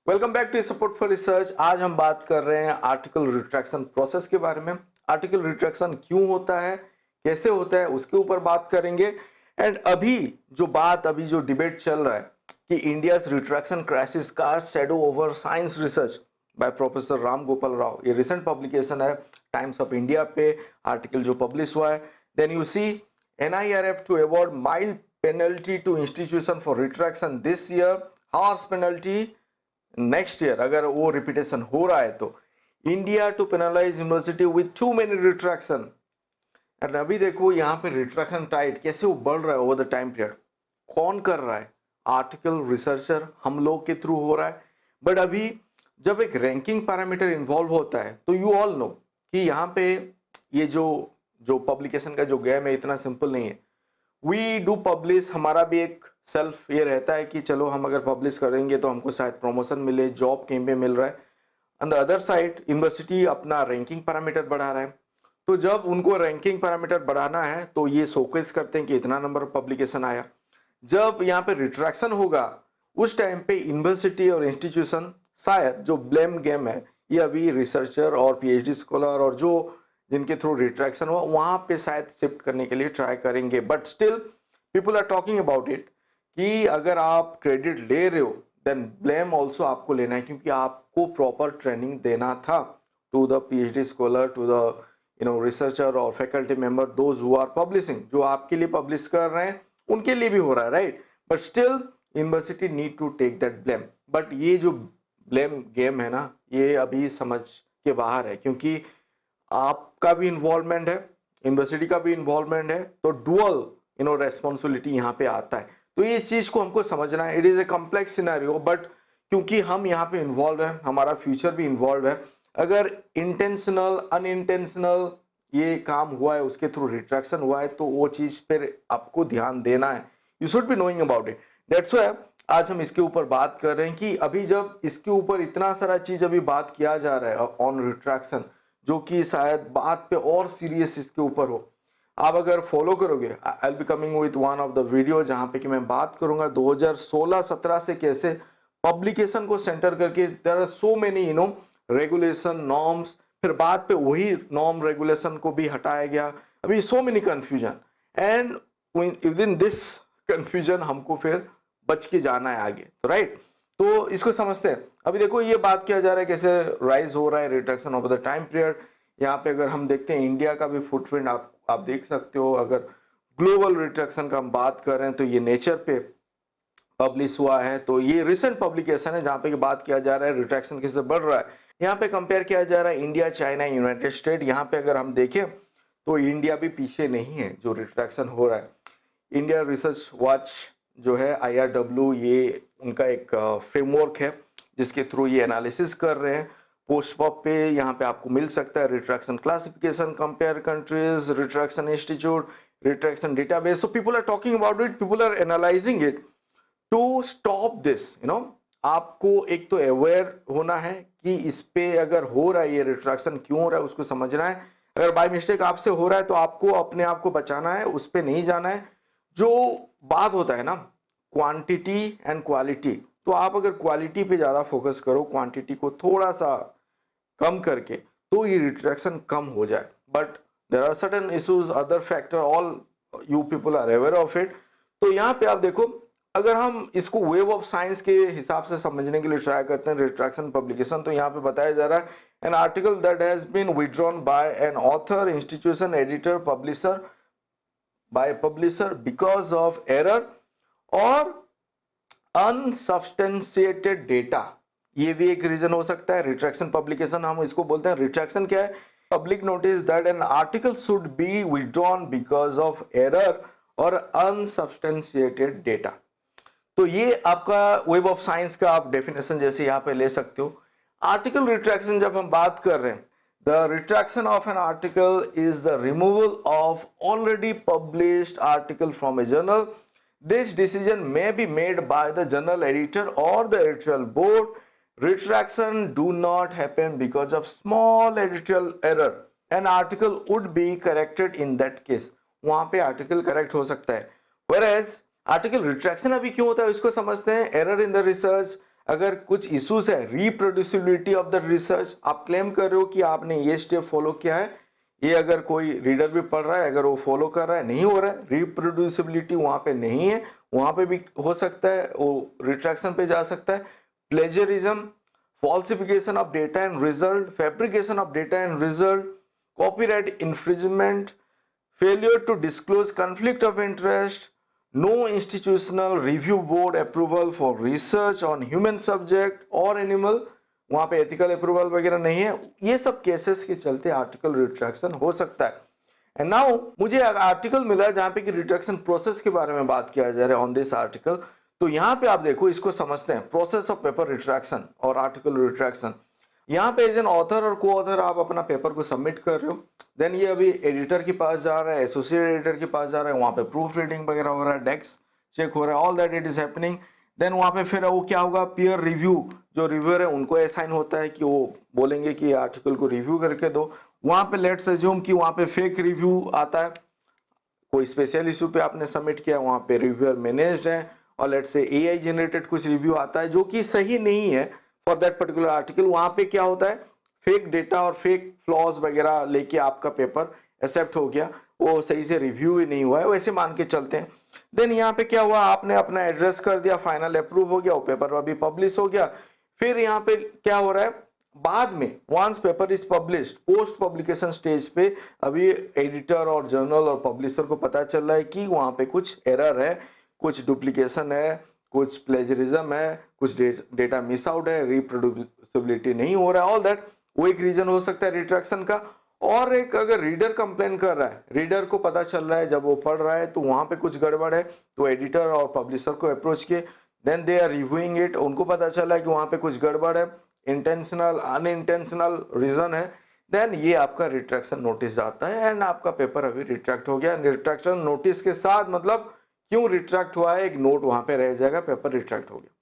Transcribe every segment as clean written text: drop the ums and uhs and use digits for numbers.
Welcome back to support for research. आज हम बात कर रहे हैं आर्टिकल रिट्रैक्शन प्रोसेस के बारे में। आर्टिकल रिट्रैक्शन क्यों होता है, कैसे होता है, उसके ऊपर बात करेंगे। एंड अभी जो डिबेट चल रहा है कि इंडियाज रिट्रैक्शन क्राइसिस का shadow over science research by professor Ram Gopal Rao, ये रिसेंट पब्लिकेशन है टाइम्स ऑफ इंडिया पे, आर्टिकल जो पब्लिश हुआ है। Then you see NIRF to award mild penalty to institution for retraction this year, harsh penalty next year अगर वो repetition हो रहा है तो। India to penalise university with too many retraction. And अभी देखो यहाँ पे रिट्रैक्शन टाइट कैसे वो बढ़ रहा है ओवर द टाइम पीरियड। कौन कर रहा है? आर्टिकल रिसर्चर, हम लोग के थ्रू हो रहा है। बट अभी जब एक रैंकिंग पैरामीटर इन्वॉल्व होता है तो यू ऑल नो कि यहाँ पे ये जो पब्लिकेशन का जो गेम है इतना सिंपल नहीं है। वी डू पब्लिश, हमारा भी एक सेल्फ ये रहता है कि चलो हम अगर पब्लिश करेंगे तो हमको शायद प्रमोशन मिले, जॉब कहीं पे मिल रहा है। On the other side university अपना रैंकिंग पैरामीटर बढ़ा रहा है, तो जब उनको रैंकिंग पैरामीटर बढ़ाना है तो ये शोकेस करते हैं कि इतना नंबर पब्लिकेशन आया। जब यहाँ पे रिट्रैक्शन होगा उस टाइम पे यूनिवर्सिटी और इंस्टीट्यूशन शायद जो ब्लेम गेम है ये अभी रिसर्चर और PhD स्कॉलर और जो जिनके थ्रू रिट्रैक्शन हुआ वहां पे शायद शिफ्ट करने के लिए ट्राई करेंगे। But still people are talking about it कि अगर आप क्रेडिट ले रहे हो देन ब्लेम ऑल्सो आपको लेना है, क्योंकि आपको प्रॉपर ट्रेनिंग देना था to the PhD scholar, to the researcher और faculty member, those who are publishing, जो आपके लिए पब्लिश कर रहे हैं उनके लिए भी हो रहा है, right. But still university need to take that blame. But ये जो ब्लेम गेम है ना, ये अभी समझ के बाहर है, क्योंकि आपका भी इन्वॉल्वमेंट है, यूनिवर्सिटी का भी इन्वॉल्वमेंट है, तो डुअल रेस्पॉन्सिबिलिटी यहाँ पे आता है। तो ये चीज को हमको समझना है। It is a complex scenario, but क्योंकि हम यहाँ पे इन्वॉल्व है, हमारा फ्यूचर भी इन्वॉल्व है। अगर इंटेंशनल अनइंटेंशनल ये काम हुआ है, उसके थ्रू रिट्रैक्शन हुआ है, तो वो चीज पर आपको ध्यान देना है। You should be knowing about it. That's why आज हम इसके ऊपर बात कर रहे हैं कि अभी जब इसके ऊपर इतना सारा चीज अभी बात किया जा रहा है ऑन रिट्रैक्शन, जो कि शायद बात पे और सीरियस इसके ऊपर हो। आप अगर फॉलो करोगे, I will be coming with one of the video जहां पे कि मैं बात करूंगा 2016-17 से कैसे पब्लिकेशन को सेंटर करके there are so many regulation norms, फिर बाद पे वही नॉर्म रेगुलेशन को भी हटाया गया। अभी so many confusion, and with in this confusion हमको फिर बच के जाना है आगे, राइट। तो इसको समझते हैं। अभी देखो ये बात किया जा रहा है कैसे राइज हो रहा है reduction over the time period. यहाँ पे अगर हम देखते हैं इंडिया का भी फुटप्रिंट आप देख सकते हो। अगर ग्लोबल रिडक्शन का हम बात कर रहे हैं तो ये नेचर पे पब्लिश हुआ है, तो ये रिसेंट पब्लिकेशन है जहाँ पे बात किया जा रहा है रिडक्शन कैसे बढ़ रहा है। यहाँ पे कंपेयर किया जा रहा है इंडिया, चाइना, यूनाइटेड स्टेट। यहाँ पे अगर हम देखें तो इंडिया भी पीछे नहीं है जो रिडक्शन हो रहा है। इंडिया रिसर्च वॉच जो है IRW, ये उनका एक फ्रेमवर्क है जिसके थ्रू ये एनालिसिस कर रहे हैं। पोस्टपॉप पे यहाँ पे आपको मिल सकता है retraction classification, compare countries, retraction institute, retraction database. So people are talking about it, people are analysing it to stop this. आपको एक तो अवेयर होना है कि इस पे अगर हो रहा है ये रिट्रैक्शन क्यों हो रहा है, उसको समझना है। अगर बाय मिस्टेक आपसे हो रहा है तो आपको अपने आप को बचाना है, उस पे नहीं जाना है। जो बात होता है ना क्वांटिटी एंड क्वालिटी, तो आप अगर क्वालिटी पे ज़्यादा फोकस करो, क्वांटिटी को थोड़ा सा कम करके, तो ये रिट्रैक्शन कम हो जाए। But there are certain issues, other factor, all you people are aware of it. तो यहाँ पे आप देखो, अगर हम इसको वेव ऑफ साइंस के हिसाब से समझने के लिए ट्राई करते हैं रिट्रैक्शन पब्लिकेशन, तो यहाँ पे बताया जा रहा है an article that has been withdrawn by an author, institution, editor, publisher, by publisher because of error or unsubstantiated data। ये भी एक रीजन हो सकता है। रिट्रैक्शन पब्लिकेशन हम इसको बोलते हैं। रिट्रैक्शन क्या है? Public notice that an article should be withdrawn because of error और अनसब्सटेंशिएटेड डेटा। तो ये आपका वेब ऑफ साइंस का आप डेफिनेशन जैसे यहाँ पे ले सकते हो। आर्टिकल रिट्रैक्शन जब हम बात कर रहे हैं, the retraction of an article is the removal of already published article from a journal. This decision may be made by the journal editor or the editorial board. Retraction do not happen because of small editorial error. An article would be corrected in that case. वहां पे article correct हो सकता है। Whereas article retraction अभी क्यों होता है उसको समझते हैं। Error in the research, अगर कुछ इश्यूज है, रिप्रोड्यूसिबिलिटी ऑफ द रिसर्च, आप क्लेम कर रहे हो कि आपने ये स्टेप फॉलो किया है, ये अगर कोई रीडर भी पढ़ रहा है, अगर वो फॉलो कर रहा है, नहीं हो रहा है, रिप्रोड्यूसिबिलिटी वहां पे नहीं है, वहां पे भी हो सकता है वो रिट्रैक्शन पे जा सकता है। Plagiarism, falsification of data and result, fabrication of data and result, copyright infringement, failure to disclose conflict of interest, no institutional review board approval for research on human subject or animal, वहां पे ethical approval वगैरह नहीं है, ये सब cases के चलते article retraction हो सकता है। एंड नाउ मुझे आर्टिकल मिला जहां पे कि रिट्रैक्शन प्रोसेस के बारे में बात किया जा रहा है ऑन दिस आर्टिकल। तो यहाँ पे आप देखो, इसको समझते हैं, प्रोसेस ऑफ पेपर रिट्रैक्शन और आर्टिकल रिट्रैक्शन। यहाँ पे एज एन ऑथर और को ऑथर आप अपना पेपर को सबमिट कर रहे हो, देन ये अभी एडिटर के पास जा रहा है, एसोसिएट एडिटर के पास जा रहा है, वहाँ पे प्रूफ रीडिंग वगैरह हो रहा है, डेस्क चेक हो रहा है, all that it is happening. देन वहाँ पे फिर वो क्या होगा, पीयर रिव्यू, जो रिव्यूअर है उनको असाइन होता है कि वो बोलेंगे कि आर्टिकल को रिव्यू करके दो। वहाँ पे लेट्स अज्यूम कि वहाँ पे फेक रिव्यू आता है, कोई स्पेशल इशू पे आपने सबमिट किया, वहाँ पे रिव्यूअर मैनेज्ड है, और लेट्स से एआई जनरेटेड कुछ रिव्यू आता है जो कि सही नहीं है फॉर दैट पर्टिकुलर आर्टिकल। वहां पे क्या होता है, फेक डेटा और फेक फ्लॉज वगैरह लेके आपका पेपर एक्सेप्ट हो गया, वो सही से रिव्यू ही नहीं हुआ है, वैसे मान के चलते हैं। देन यहाँ पे क्या हुआ, आपने अपना एड्रेस कर दिया, फाइनल अप्रूव हो गया, वो पेपर अभी पब्लिश हो गया। फिर यहाँ पे क्या हो रहा है, बाद में once paper is published, post publication stage पे अभी एडिटर और जर्नल और पब्लिशर को पता चल रहा है कि वहां पे कुछ एरर है, कुछ डुप्लीकेशन है, कुछ प्लेजरिज्म है, कुछ डेटा मिस आउट है, रिप्रोड्यूसिबिलिटी नहीं हो रहा है, ऑल दैट, वो एक रीजन हो सकता है रिट्रैक्शन का। और एक, अगर रीडर कंप्लेन कर रहा है, रीडर को पता चल रहा है जब वो पढ़ रहा है तो वहां पे कुछ गड़बड़ है, तो एडिटर और पब्लिशर को अप्रोच किए, then they are reviewing it, उनको पता चला है कि वहां पे कुछ गड़बड़ है, इंटेंशनल अनइंटेंशनल रीजन है, देन ये आपका रिट्रैक्शन नोटिस आता है एंड आपका पेपर अभी रिट्रैक्ट हो गया। रिट्रैक्शन नोटिस के साथ मतलब क्यों रिट्रैक्ट हुआ है, एक नोट वहां पे रह जाएगा, पेपर रिट्रैक्ट हो गया,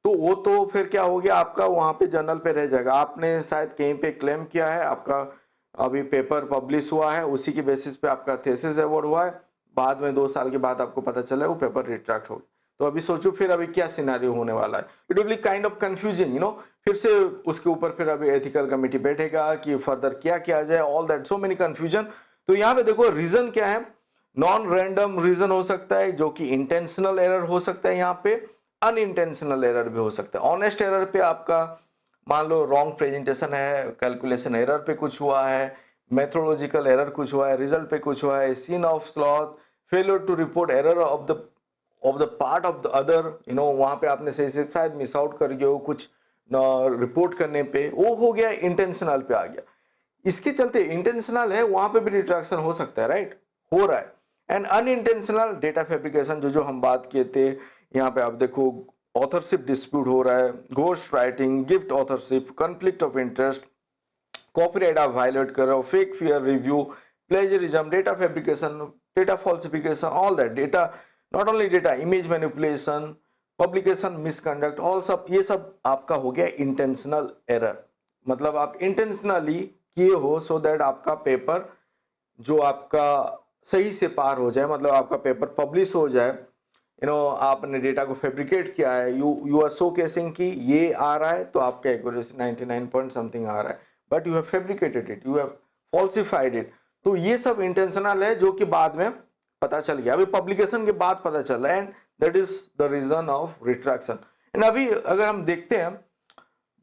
तो वो तो फिर क्या हो गया, आपका वहां पे जर्नल पे रह जाएगा, आपने शायद कहीं पे क्लेम किया है, आपका अभी पेपर पब्लिश हुआ है, उसी की बेसिस पे आपका थीसिस अवार्ड हुआ है, बाद में 2 साल के बाद आपको पता चला वो पेपर रिट्रैक्ट हो गया। तो अभी सोचो फिर अभी क्या सिनेरियो होने वाला है, it will be kind of confusing, you know. फिर से उसके ऊपर फिर अभी एथिकल कमेटी बैठेगा कि फर्दर क्या किया जाए, all that, so many confusion. तो यहाँ पे देखो रीजन क्या है, नॉन रैंडम रीजन हो सकता है जो कि इंटेंशनल एरर हो सकता है, यहाँ पे अनइंटेंशनल एरर भी हो सकता है। ऑनेस्ट एरर पे आपका मान लो रॉन्ग प्रेजेंटेशन है, कैलकुलेशन एरर पे कुछ हुआ है, मेथोडोलॉजिकल एरर कुछ हुआ है, रिजल्ट पे कुछ हुआ है, sin of sloth, failure to report error of the part of the other, you know, वहां पे आपने सही से शायद मिस आउट कर गए हो कुछ रिपोर्ट करने पे, वो हो गया, इंटेंशनल पे आ गया। इसके चलते इंटेंशनल है वहां पे भी रिट्रैक्शन हो सकता है, राइट, हो रहा है। एंड अनइंटेंशनल डेटा फैब्रिकेशन, जो हम बात किए थे, यहाँ पे आप देखो ऑथरशिप डिस्प्यूट हो रहा है, ghost writing, gift authorship, conflict of interest, copyright आप वायलेट कर रहे हो, fake fear review, plagiarism, data fabrication, data falsification, all that, data not only data, image manipulation, publication misconduct, all सब, ये सब आपका हो गया इंटेंशनल एरर। मतलब आप इंटेंशनली किए हो सो दैट आपका पेपर जो आपका सही से पार हो जाए, मतलब आपका पेपर पब्लिश हो जाए, यू नो, आपने डेटा को फैब्रिकेट किया है, यू आर शो केसिंग कि ये आ रहा है तो आपका एक्यूरेसी 99 पॉइंट समथिंग आ रहा है, but you have fabricated it, you have falsified it. तो ये सब इंटेंशनल है जो कि बाद में पता चल गया, अभी पब्लिकेशन के बाद पता चल रहा है, and that is the reason of retraction. And अभी अगर हम देखते हैं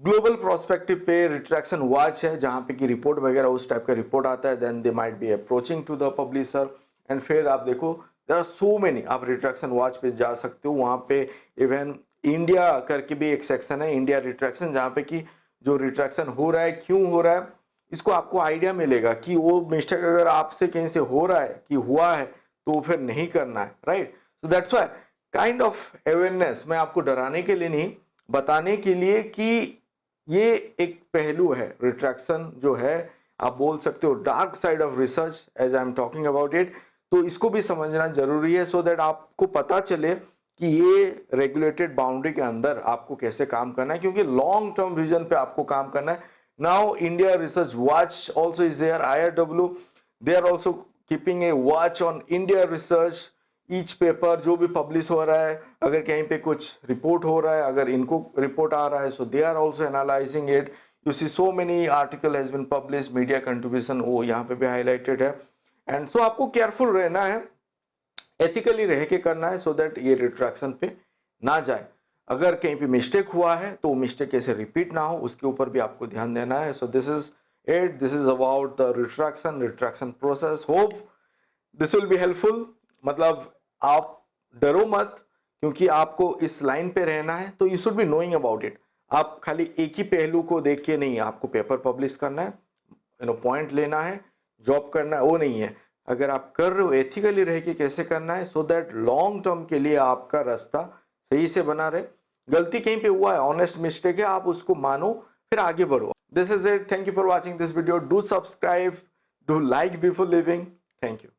ग्लोबल प्रोस्पेक्टिव पे रिट्रैक्शन वॉच है, जहां पे की रिपोर्ट वगैरह उस टाइप का रिपोर्ट आता है, then they might be approaching to the publisher, and फिर आप देखो देयर आर सो मेनी, आप रिट्रैक्शन वॉच पे जा सकते हो, वहां पे इवन इंडिया करके भी एक सेक्शन है, इंडिया रिट्रैक्शन, जहां पे की जो रिट्रैक्शन हो रहा है, क्यों हो रहा है, इसको आपको आइडिया मिलेगा कि वो मिस्टेक अगर आपसे कहीं से हो रहा है कि हुआ है तो फिर नहीं करना है, right. So that's why kind of awareness, मैं आपको डराने के लिए नहीं, बताने के लिए कि ये एक पहलू है, रिट्रैक्शन जो है, आप बोल सकते हो dark side of research, as I am talking about it. तो इसको भी समझना जरूरी है सो दैट आपको पता चले कि ये रेगुलेटेड बाउंड्री के अंदर आपको कैसे काम करना है, क्योंकि लॉन्ग टर्म विजन पे आपको काम करना है। Now India research watch also is there, IRW, they are also keeping a watch on India research. Each paper जो भी पब्लिश हो रहा है, अगर कहीं पे कुछ रिपोर्ट हो रहा है, अगर इनको रिपोर्ट आ रहा है, so they are also analysing it. You see so many article has been publish, media contribution वो यहाँ पे भी हाईलाइटेड है. एंड सो आपको केयरफुल रहना है, एथिकली रह के करना है, सो दैट ये रिट्रैक्शन पे ना जाए. अगर कहीं पे मिस्टेक हुआ है तो मिस्टेक कैसे रिपीट ना हो उसके ऊपर भी आपको ध्यान देना है. So this is it, this is about the retraction process. Hope this will be helpful. मतलब आप डरो मत, क्योंकि आपको इस लाइन पे रहना है, तो you should be knowing about it. आप खाली एक ही पहलू को देख के नहीं, आपको पेपर पब्लिश करना है, पॉइंट लेना है, जॉब करना है, वो नहीं है. अगर आप कर रहे हो एथिकली रह के कैसे करना है, सो दैट लॉन्ग टर्म के लिए आपका रास्ता सही से बना रहे. गलती कहीं पे हुआ है, ऑनेस्ट मिस्टेक है, आप उसको मानो, फिर आगे बढ़ो. This is it. Thank you for watching this video. Do subscribe, do like before living. Thank you.